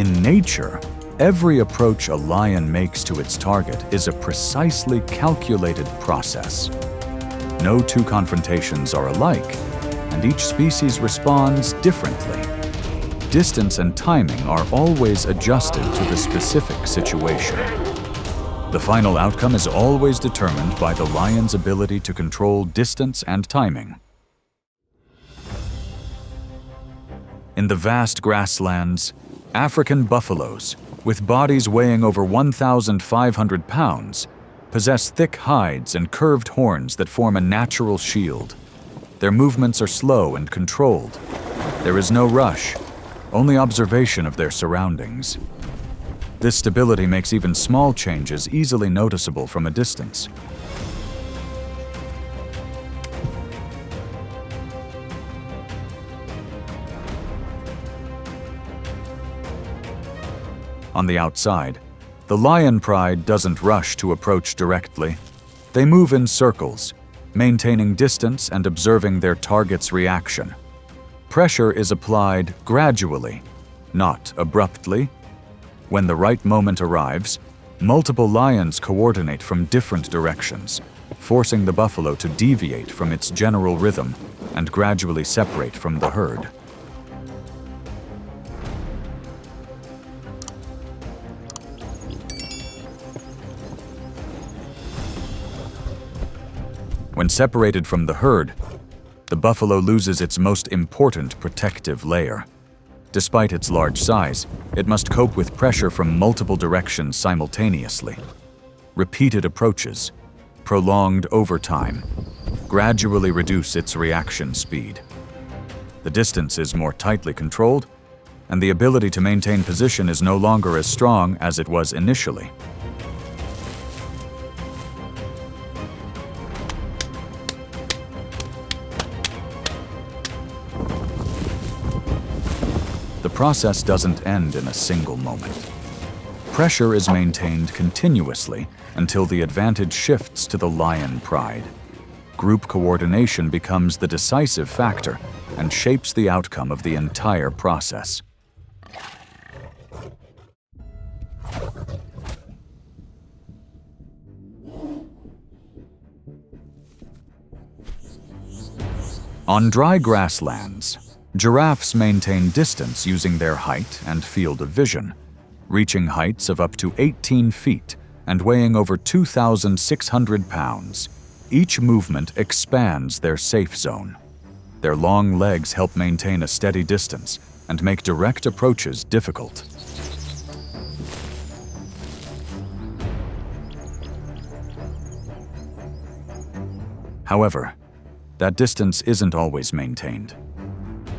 In nature, every approach a lion makes to its target is a precisely calculated process. No two confrontations are alike, and each species responds differently. Distance and timing are always adjusted to the specific situation. The final outcome is always determined by the lion's ability to control distance and timing. In the vast grasslands, African buffaloes, with bodies weighing over 1,500 pounds, possess thick hides and curved horns that form a natural shield. Their movements are slow and controlled. There is no rush, only observation of their surroundings. This stability makes even small changes easily noticeable from a distance. On the outside, the lion pride doesn't rush to approach directly. They move in circles, maintaining distance and observing their target's reaction. Pressure is applied gradually, not abruptly. When the right moment arrives, multiple lions coordinate from different directions, forcing the buffalo to deviate from its general rhythm and gradually separate from the herd. When separated from the herd, the buffalo loses its most important protective layer. Despite its large size, it must cope with pressure from multiple directions simultaneously. Repeated approaches, prolonged overtime, gradually reduce its reaction speed. The distance is more tightly controlled, and the ability to maintain position is no longer as strong as it was initially. The process doesn't end in a single moment. Pressure is maintained continuously until the advantage shifts to the lion pride. Group coordination becomes the decisive factor and shapes the outcome of the entire process. On dry grasslands, giraffes maintain distance using their height and field of vision, reaching heights of up to 18 feet and weighing over 2,600 pounds. Each movement expands their safe zone. Their long legs help maintain a steady distance and make direct approaches difficult. However, that distance isn't always maintained.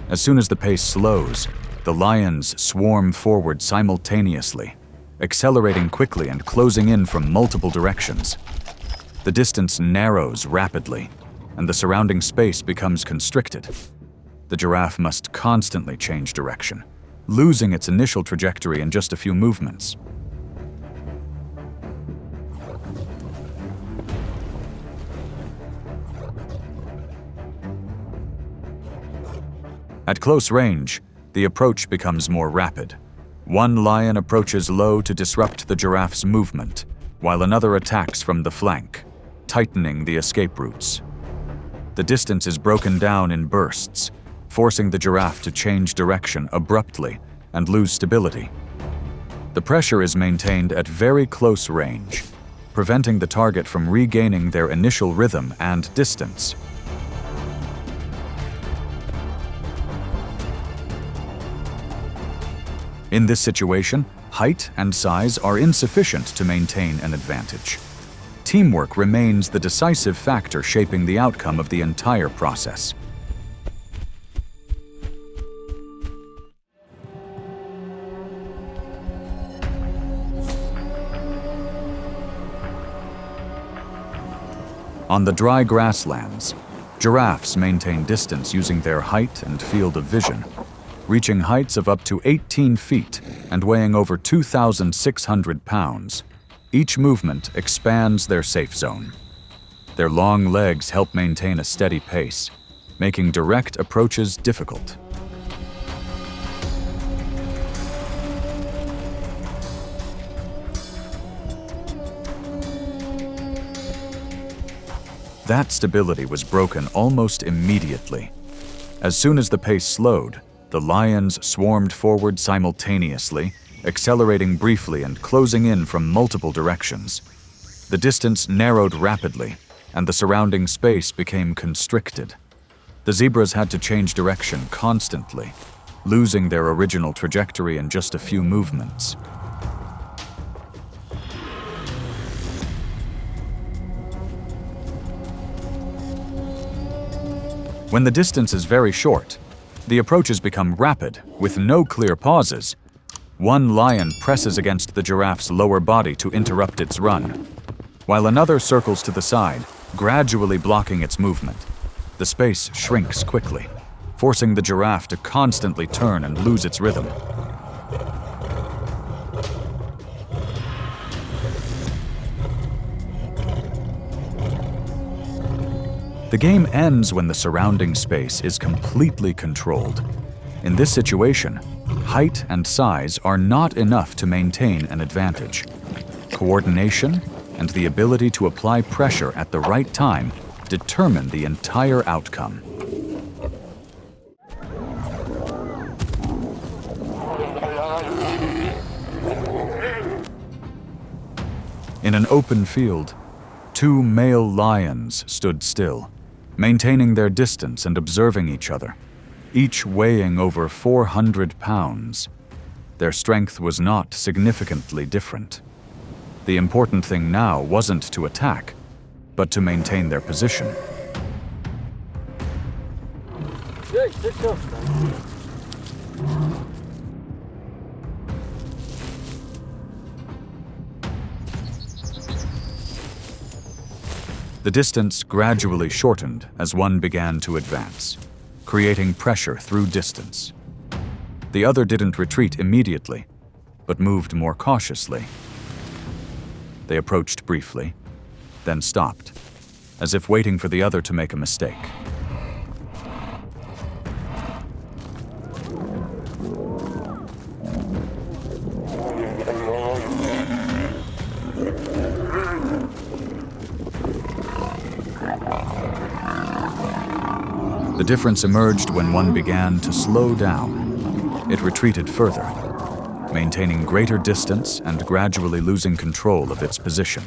As soon as the pace slows, the lions swarm forward simultaneously, accelerating quickly and closing in from multiple directions. The distance narrows rapidly, and the surrounding space becomes constricted. The giraffe must constantly change direction, losing its initial trajectory in just a few movements. At close range, the approach becomes more rapid. One lion approaches low to disrupt the giraffe's movement, while another attacks from the flank, tightening the escape routes. The distance is broken down in bursts, forcing the giraffe to change direction abruptly and lose stability. The pressure is maintained at very close range, preventing the target from regaining their initial rhythm and distance. In this situation, height and size are insufficient to maintain an advantage. Teamwork remains the decisive factor shaping the outcome of the entire process. On the dry grasslands, giraffes maintain distance using their height and field of vision, reaching heights of up to 18 feet and weighing over 2,600 pounds. Each movement expands their safe zone. Their long legs help maintain a steady pace, making direct approaches difficult. that stability was broken almost immediately. As soon as the pace slowed, the lions swarmed forward simultaneously, accelerating briefly and closing in from multiple directions. The distance narrowed rapidly, and the surrounding space became constricted. The zebras had to change direction constantly, losing their original trajectory in just a few movements. When the distance is very short, the approaches become rapid, with no clear pauses. One lion presses against the giraffe's lower body to interrupt its run, while another circles to the side, gradually blocking its movement. The space shrinks quickly, forcing the giraffe to constantly turn and lose its rhythm. The game ends when the surrounding space is completely controlled. In this situation, height and size are not enough to maintain an advantage. Coordination and the ability to apply pressure at the right time determine the entire outcome. In an open field, two male lions stood still, maintaining their distance and observing each other, each weighing over 400 pounds. Their strength was not significantly different. The important thing now wasn't to attack, but to maintain their position. The distance gradually shortened as one began to advance, creating pressure through distance. The other didn't retreat immediately, but moved more cautiously. They approached briefly, then stopped, as if waiting for the other to make a mistake. The difference emerged when one began to slow down. It retreated further, maintaining greater distance and gradually losing control of its position.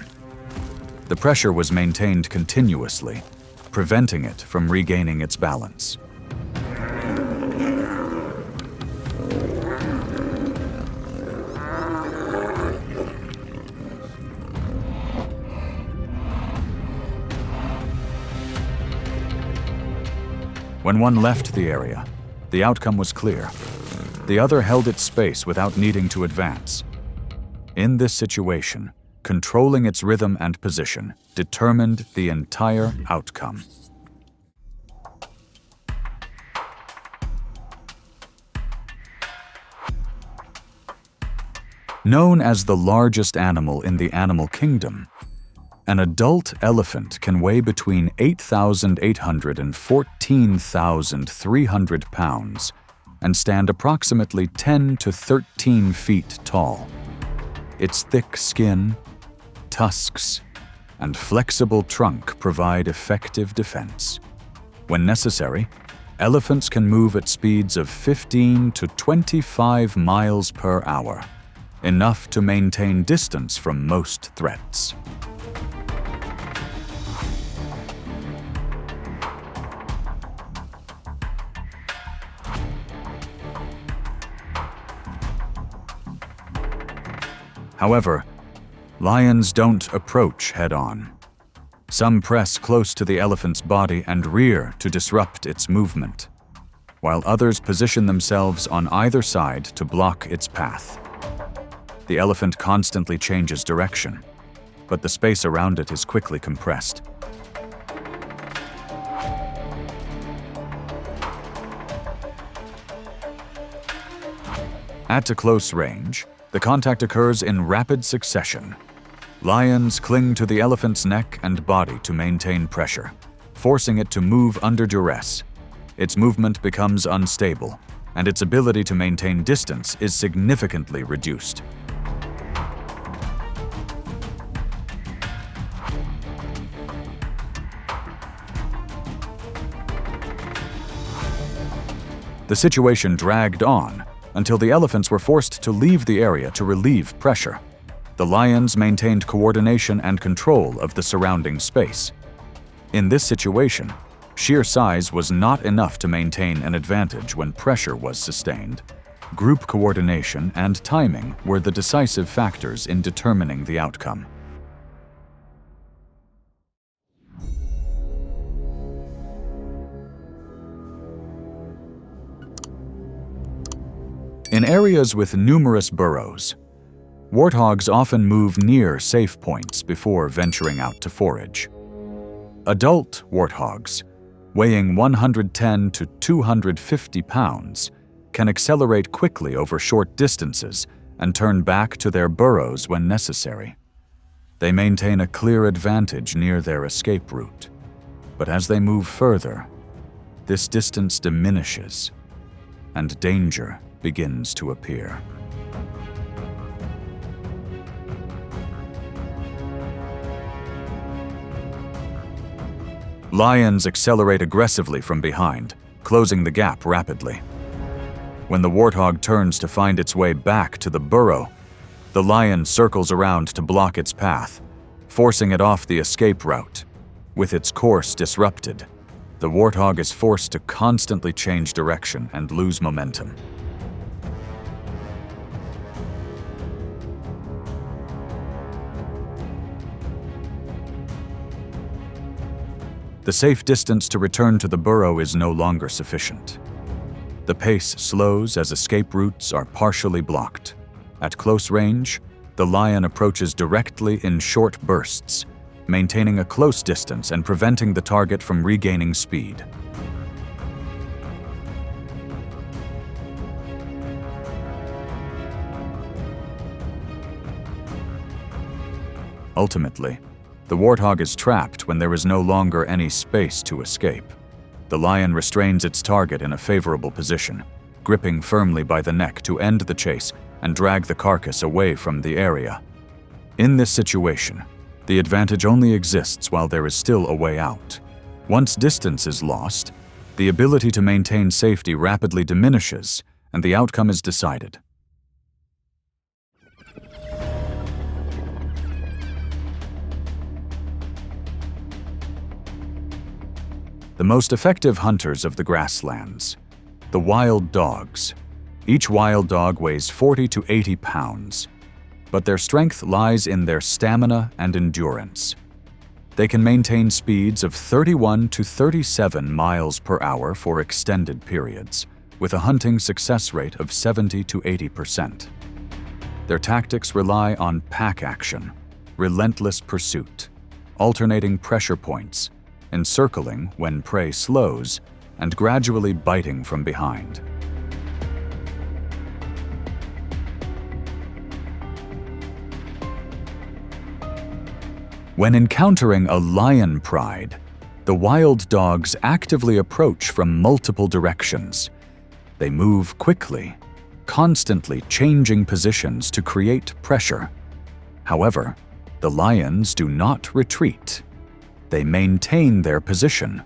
The pressure was maintained continuously, preventing it from regaining its balance. When one left the area, the outcome was clear. The other held its space without needing to advance. In this situation, controlling its rhythm and position determined the entire outcome. Known as the largest animal in the animal kingdom, an adult elephant can weigh between 8,800 and 14,300 pounds and stand approximately 10 to 13 feet tall. Its thick skin, tusks, and flexible trunk provide effective defense. When necessary, elephants can move at speeds of 15 to 25 miles per hour, enough to maintain distance from most threats. However, lions don't approach head-on. Some press close to the elephant's body and rear to disrupt its movement, while others position themselves on either side to block its path. The elephant constantly changes direction, but the space around it is quickly compressed. At a close range, the contact occurs in rapid succession. Lions cling to the elephant's neck and body to maintain pressure, forcing it to move under duress. Its movement becomes unstable, and its ability to maintain distance is significantly reduced. The situation dragged on until the elephants were forced to leave the area to relieve pressure. The lions maintained coordination and control of the surrounding space. In this situation, sheer size was not enough to maintain an advantage when pressure was sustained. Group coordination and timing were the decisive factors in determining the outcome. In areas with numerous burrows, warthogs often move near safe points before venturing out to forage. Adult warthogs, weighing 110 to 250 pounds, can accelerate quickly over short distances and turn back to their burrows when necessary. They maintain a clear advantage near their escape route, but as they move further, this distance diminishes and danger begins to appear. Lions accelerate aggressively from behind, closing the gap rapidly. When the warthog turns to find its way back to the burrow, the lion circles around to block its path, forcing it off the escape route. With its course disrupted, the warthog is forced to constantly change direction and lose momentum. The safe distance to return to the burrow is no longer sufficient. The pace slows as escape routes are partially blocked. At close range, the lion approaches directly in short bursts, maintaining a close distance and preventing the target from regaining speed. Ultimately, the warthog is trapped when there is no longer any space to escape. The lion restrains its target in a favorable position, gripping firmly by the neck to end the chase and drag the carcass away from the area. In this situation, the advantage only exists while there is still a way out. Once distance is lost, the ability to maintain safety rapidly diminishes and the outcome is decided. The most effective hunters of the grasslands, the wild dogs. Each wild dog weighs 40 to 80 pounds, but their strength lies in their stamina and endurance. They can maintain speeds of 31 to 37 miles per hour for extended periods, with a hunting success rate of 70 to 80%. Their tactics rely on pack action, relentless pursuit, alternating pressure points, encircling when prey slows, and gradually biting from behind. When encountering a lion pride, the wild dogs actively approach from multiple directions. They move quickly, constantly changing positions to create pressure. However, the lions do not retreat. They maintain their position,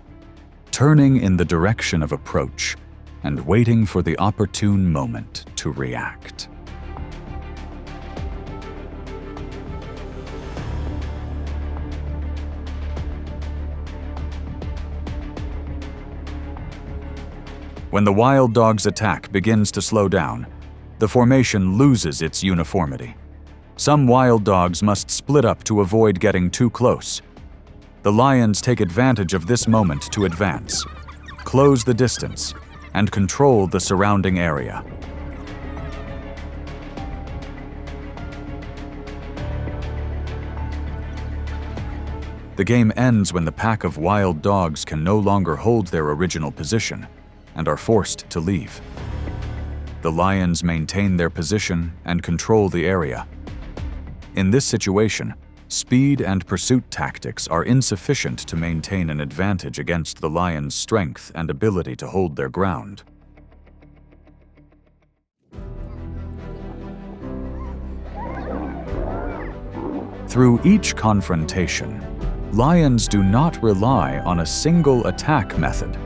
turning in the direction of approach and waiting for the opportune moment to react. When the wild dog's attack begins to slow down, the formation loses its uniformity. Some wild dogs must split up to avoid getting too close. The lions take advantage of this moment to advance, close the distance, and control the surrounding area. The game ends when the pack of wild dogs can no longer hold their original position and are forced to leave. The lions maintain their position and control the area. In this situation, speed and pursuit tactics are insufficient to maintain an advantage against the lion's strength and ability to hold their ground. Through each confrontation, lions do not rely on a single attack method.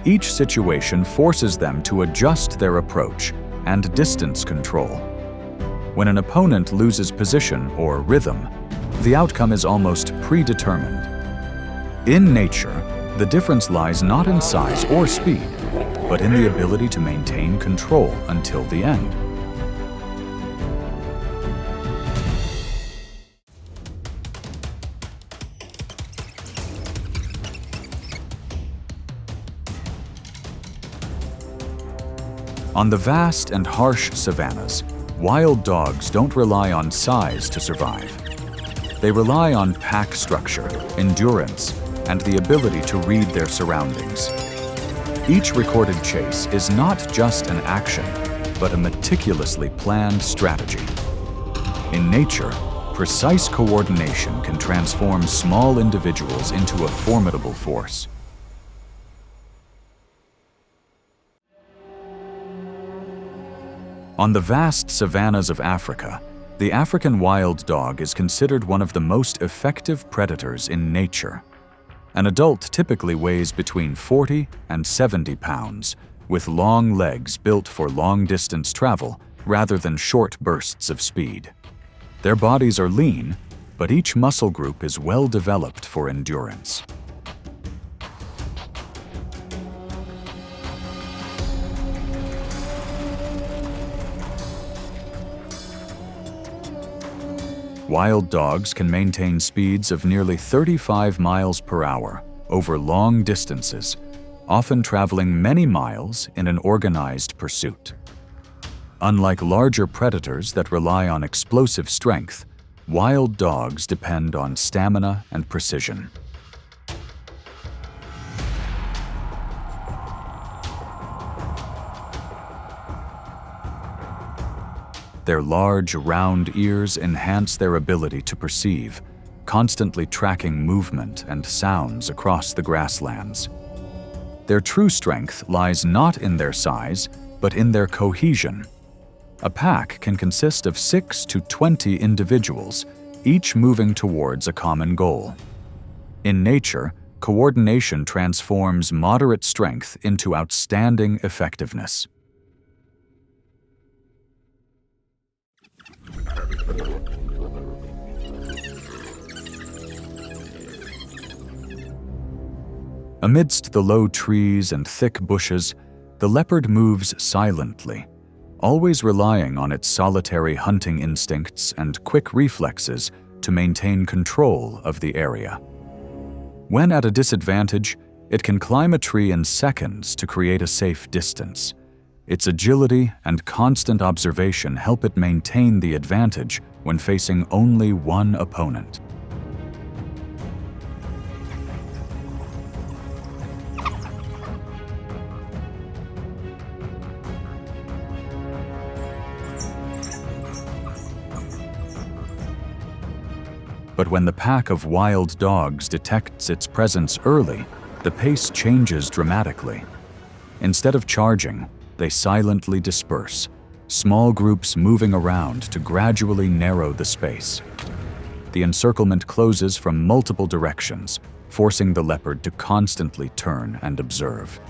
Each situation forces them to adjust their approach and distance control. When an opponent loses position or rhythm, the outcome is almost predetermined. In nature, the difference lies not in size or speed, but in the ability to maintain control until the end. On the vast and harsh savannas, wild dogs don't rely on size to survive. They rely on pack structure, endurance, and the ability to read their surroundings. Each recorded chase is not just an action, but a meticulously planned strategy. In nature, precise coordination can transform small individuals into a formidable force. On the vast savannas of Africa, the African wild dog is considered one of the most effective predators in nature. An adult typically weighs between 40 and 70 pounds, with long legs built for long-distance travel rather than short bursts of speed. Their bodies are lean, but each muscle group is well developed for endurance. Wild dogs can maintain speeds of nearly 35 miles per hour over long distances, often traveling many miles in an organized pursuit. Unlike larger predators that rely on explosive strength, wild dogs depend on stamina and precision. Their large, round ears enhance their ability to perceive, constantly tracking movement and sounds across the grasslands. Their true strength lies not in their size, but in their cohesion. A pack can consist of 6 to 20 individuals, each moving towards a common goal. In nature, coordination transforms moderate strength into outstanding effectiveness. Amidst the low trees and thick bushes, the leopard moves silently, always relying on its solitary hunting instincts and quick reflexes to maintain control of the area. When at a disadvantage, it can climb a tree in seconds to create a safe distance. Its agility and constant observation help it maintain the advantage when facing only one opponent. But when the pack of wild dogs detects its presence early, the pace changes dramatically. Instead of charging, they silently disperse, small groups moving around to gradually narrow the space. The encirclement closes from multiple directions, forcing the leopard to constantly turn and observe.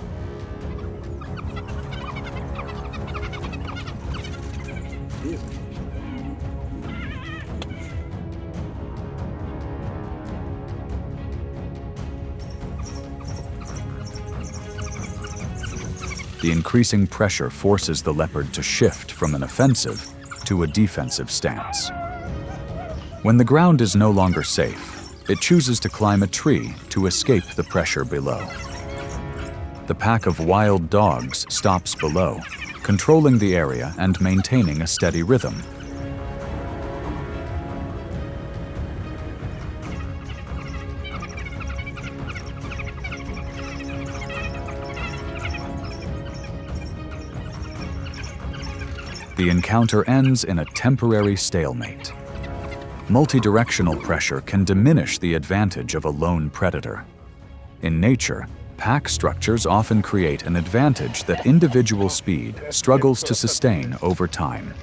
The increasing pressure forces the leopard to shift from an offensive to a defensive stance. When the ground is no longer safe, it chooses to climb a tree to escape the pressure below. The pack of wild dogs stops below, controlling the area and maintaining a steady rhythm. The encounter ends in a temporary stalemate. Multidirectional pressure can diminish the advantage of a lone predator. In nature, pack structures often create an advantage that individual speed struggles to sustain over time.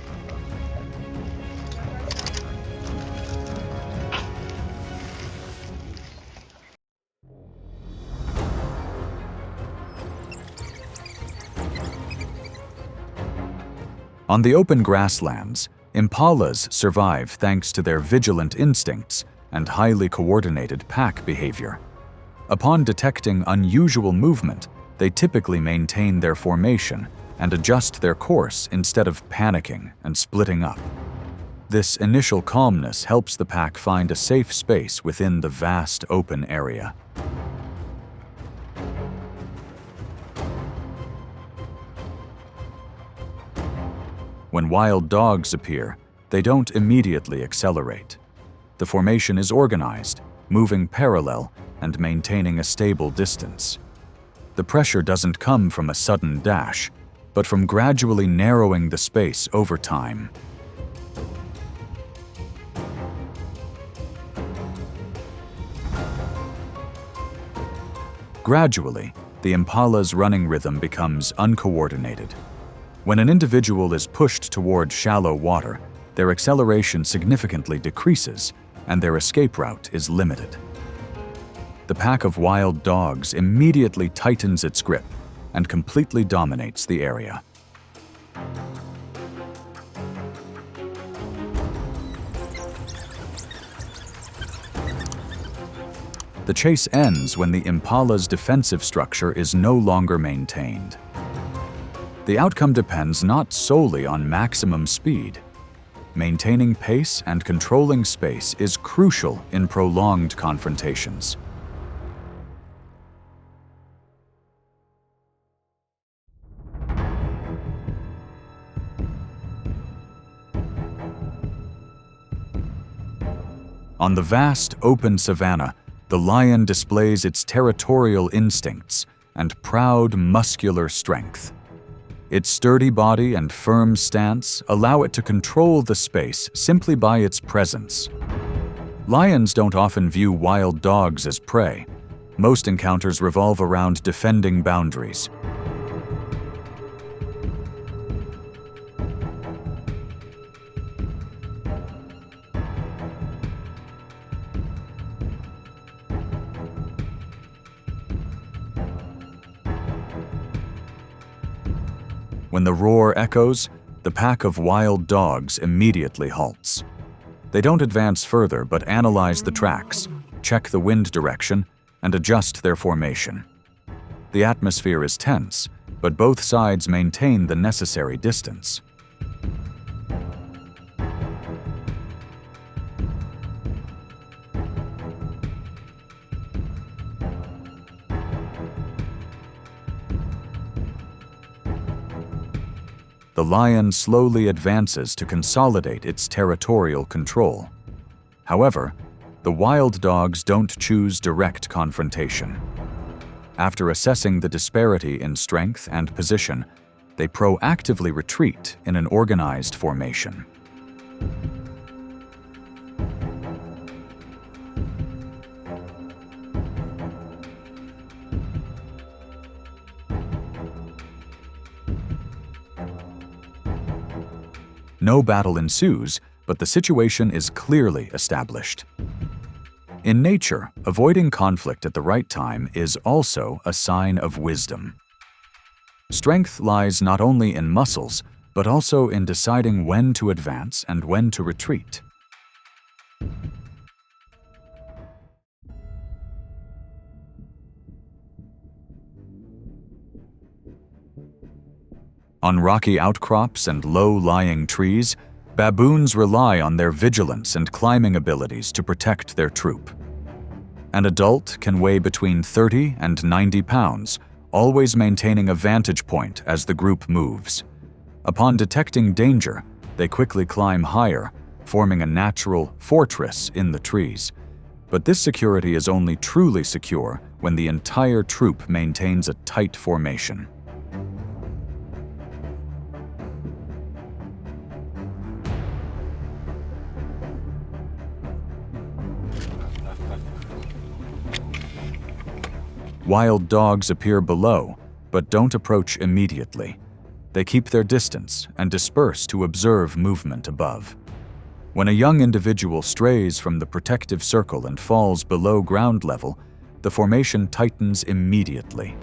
On the open grasslands, impalas survive thanks to their vigilant instincts and highly coordinated pack behavior. Upon detecting unusual movement, they typically maintain their formation and adjust their course instead of panicking and splitting up. This initial calmness helps the pack find a safe space within the vast open area. When wild dogs appear, they don't immediately accelerate. The formation is organized, moving parallel and maintaining a stable distance. The pressure doesn't come from a sudden dash, but from gradually narrowing the space over time. Gradually, the impala's running rhythm becomes uncoordinated. When an individual is pushed toward shallow water, their acceleration significantly decreases and their escape route is limited. The pack of wild dogs immediately tightens its grip and completely dominates the area. The chase ends when the impala's defensive structure is no longer maintained. The outcome depends not solely on maximum speed. Maintaining pace and controlling space is crucial in prolonged confrontations. On the vast, open savanna, the lion displays its territorial instincts and proud, muscular strength. Its sturdy body and firm stance allow it to control the space simply by its presence. Lions don't often view wild dogs as prey. Most encounters revolve around defending boundaries. When the roar echoes, the pack of wild dogs immediately halts. They don't advance further but analyze the tracks, check the wind direction, and adjust their formation. The atmosphere is tense, but both sides maintain the necessary distance. The lion slowly advances to consolidate its territorial control. However, the wild dogs don't choose direct confrontation. After assessing the disparity in strength and position, they proactively retreat in an organized formation. No battle ensues, but the situation is clearly established. In nature, avoiding conflict at the right time is also a sign of wisdom. Strength lies not only in muscles, but also in deciding when to advance and when to retreat. On rocky outcrops and low-lying trees, baboons rely on their vigilance and climbing abilities to protect their troop. An adult can weigh between 30 and 90 pounds, always maintaining a vantage point as the group moves. Upon detecting danger, they quickly climb higher, forming a natural fortress in the trees. But this security is only truly secure when the entire troop maintains a tight formation. Wild dogs appear below, but don't approach immediately. They keep their distance and disperse to observe movement above. When a young individual strays from the protective circle and falls below ground level, the formation tightens immediately.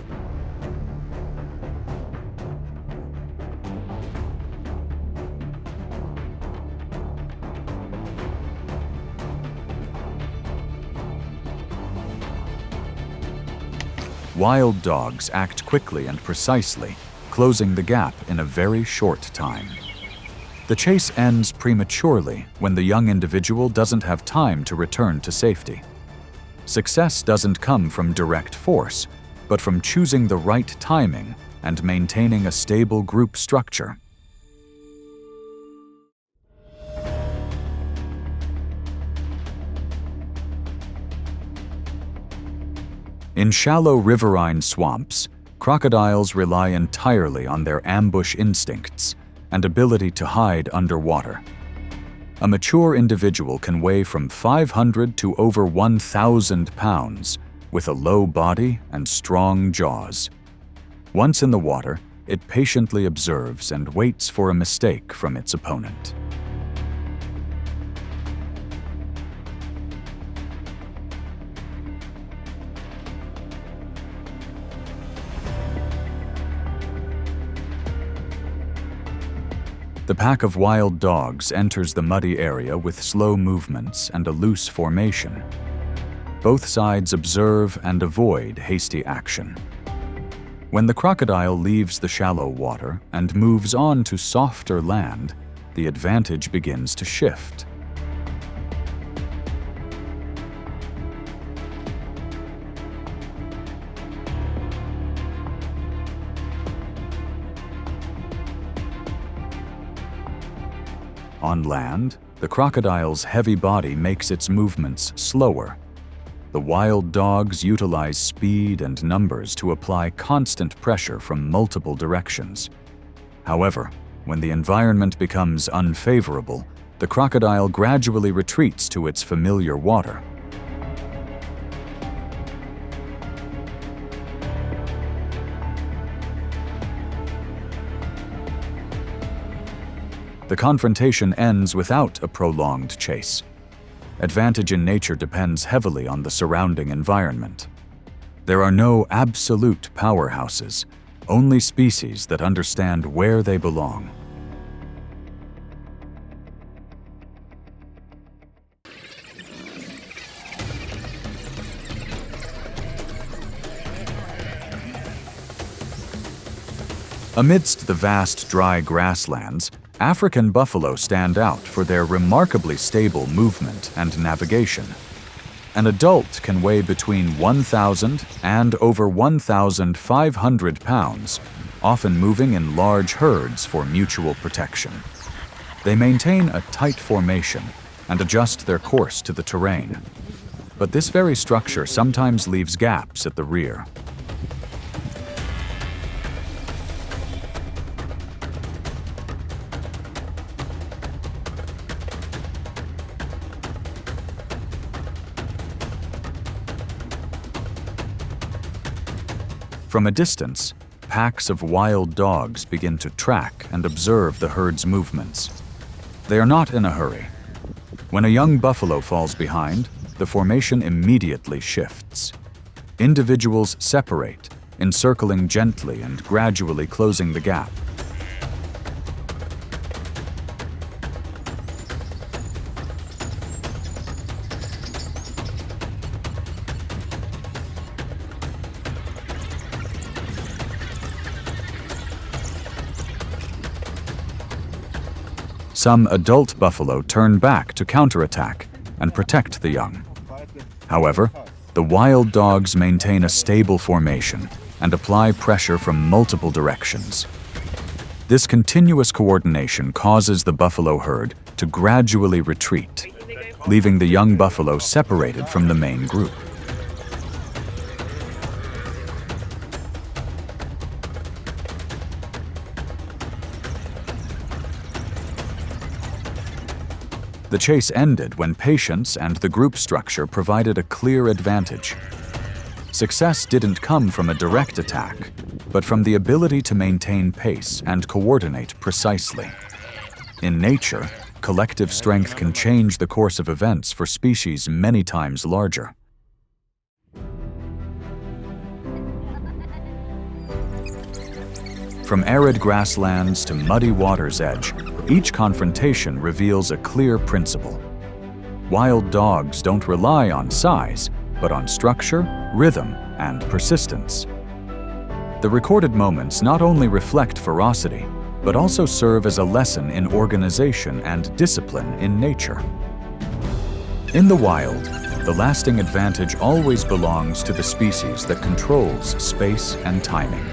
wild dogs act quickly and precisely, closing the gap in a very short time. The chase ends prematurely when the young individual doesn't have time to return to safety. Success doesn't come from direct force, but from choosing the right timing and maintaining a stable group structure. In shallow riverine swamps, crocodiles rely entirely on their ambush instincts and ability to hide underwater. A mature individual can weigh from 500 to over 1,000 pounds, with a low body and strong jaws. Once in the water, it patiently observes and waits for a mistake from its opponent. The pack of wild dogs enters the muddy area with slow movements and a loose formation. Both sides observe and avoid hasty action. When the crocodile leaves the shallow water and moves on to softer land, the advantage begins to shift. On land, the crocodile's heavy body makes its movements slower. The wild dogs utilize speed and numbers to apply constant pressure from multiple directions. However, when the environment becomes unfavorable, the crocodile gradually retreats to its familiar water. The confrontation ends without a prolonged chase. Advantage in nature depends heavily on the surrounding environment. There are no absolute powerhouses, only species that understand where they belong. Amidst the vast dry grasslands, African buffalo stand out for their remarkably stable movement and navigation. An adult can weigh between 1,000 and over 1,500 pounds, often moving in large herds for mutual protection. They maintain a tight formation and adjust their course to the terrain. But this very structure sometimes leaves gaps at the rear. From a distance, packs of wild dogs begin to track and observe the herd's movements. They are not in a hurry. When a young buffalo falls behind, the formation immediately shifts. Individuals separate, encircling gently and gradually closing the gap. Some adult buffalo turn back to counterattack and protect the young. However, the wild dogs maintain a stable formation and apply pressure from multiple directions. This continuous coordination causes the buffalo herd to gradually retreat, leaving the young buffalo separated from the main group. The chase ended when patience and the group structure provided a clear advantage. Success didn't come from a direct attack, but from the ability to maintain pace and coordinate precisely. In nature, collective strength can change the course of events for species many times larger. From arid grasslands to muddy water's edge, each confrontation reveals a clear principle. Wild dogs don't rely on size, but on structure, rhythm, and persistence. The recorded moments not only reflect ferocity, but also serve as a lesson in organization and discipline in nature. In the wild, the lasting advantage always belongs to the species that controls space and timing.